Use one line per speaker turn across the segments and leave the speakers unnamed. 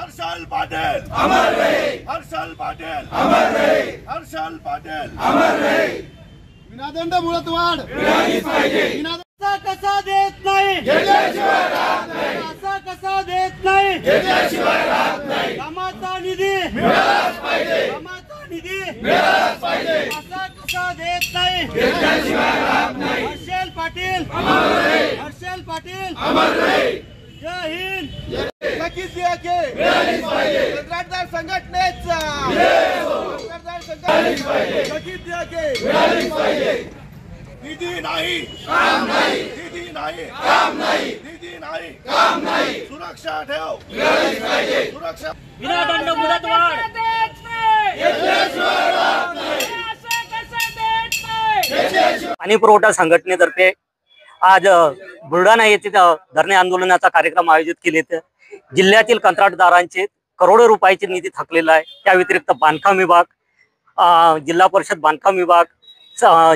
हर्षल पाटील
अमर रहे,
हर्षल पाटील
अमर रहे,
हर्षल पाटील
अमर रहे।
विनादंड मुदतवाढ
मिळालीच पाहिजे,
असा कसा देत नाही,
घेतल्याशिवाय राहत नाही,
असा कसा देत नाही,
घेतल्याशिवाय राहत नाही।
कामाचा निधी
मिळालाच पाहिजे,
कामाचा निधी
मिळालाच पाहिजे,
असा कसा देत नाही,
घेतल्याशिवाय राहत नाही।
हर्षल पाटील
अमर रहे,
हर्षल पाटील
अमर रहे।
जय हिंद।
नक्कीच मिळालीच पाहिजे,
कंत्राटदार संघटनेचा
मिळालीच पाहिजे, मिळालीच पाहिजे।
निधी नाही
काम नाही,
निधी नाही
काम नाही,
निधी नाही
काम नाही,
सुरक्षा ठेव
मिळालीच पाहिजे।
सुरक्षा
विनादंड मुदतवाढ
घेतल्याशिवाय राहत नाही, घेतल्याशिवाय।
पाणी पुरवठा संघटनेतर्फे आज बुलढाणा येथे धरणे आंदोलनाचा कार्यक्रम आयोजित केले. जिल्ह्यातील कंत्राटदारांचे करोडो रुपयाचे निधी थकलेला आहे. त्या व्यतिरिक्त बांधकाम विभाग, जिल्हा परिषद बांधकाम विभाग,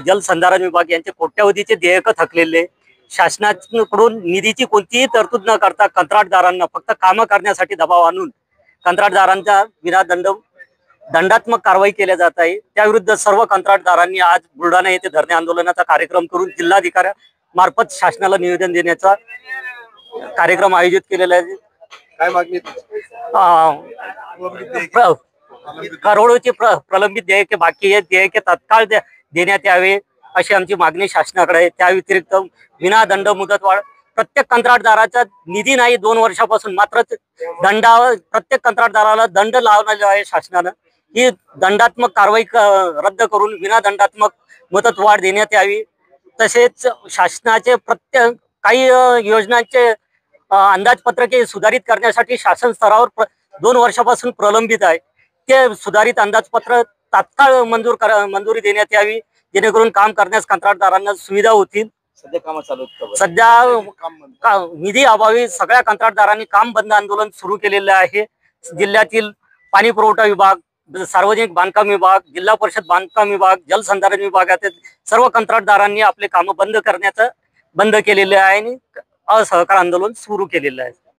जलसंधारण विभाग यांचे कोट्यवधीचे देयक थकलेले. शासनाकडून निधीची कोणतीही तरतूद न करता कंत्राटदारांना फक्त कामं करण्यासाठी दबाव आणून कंत्राटदारांचा दंडात्मक कारवाई केल्या जात आहे. त्याविरुद्ध सर्व कंत्राटदारांनी आज बुलढाणा येथे धरणे आंदोलनाचा कार्यक्रम करून जिल्हाधिकाऱ्यांमार्फत शासनाला निवेदन देण्याचा कार्यक्रम आयोजित केलेला आहे.
काय मागणी
करोडोची प्रलंबित देयके बाकी आहेत, देयके तत्काळ देण्यात यावे अशी आमची मागणी शासनाकडे आहे. त्या व्यतिरिक्त विनादंड मुदतवाढ प्रत्येक कंत्राटदाराचा निधी नाही 2 वर्षापासून, मात्र प्रत्येक कंत्राटदाराला दंड लावलेला आहे शासनानं. ही दंडात्मक कारवाई रद्द करून विनादंडात्मक मुदतवाढ देण्यात यावी. तसेच शासनाचे प्रत्येक काही योजनांचे अंदाजपत्रके सुधारित करण्यासाठी शासन स्तरावर 2 वर्षापासून प्रलंबित आहे. ते सुधारित अंदाजपत्र तात्काळ मंजुरी देण्यात यावी, जेणेकरून काम करण्यास कंत्राटदारांना सुविधा होतील.
सध्या काम चालू आहेत,
सध्या निधी अभावी सगळ्या कंत्राटदारांनी काम बंद आंदोलन सुरू केलेले आहे. जिल्ह्यातील पाणी पुरवठा विभाग, सार्वजनिक बांधकाम विभाग, जिल्हा परिषद बांधकाम विभाग, जलसंधारण विभागातील सर्व कंत्राटदारांनी आपले काम बंद केलेले आहे आणि असहकार आंदोलन सुरू केलेलं आहे.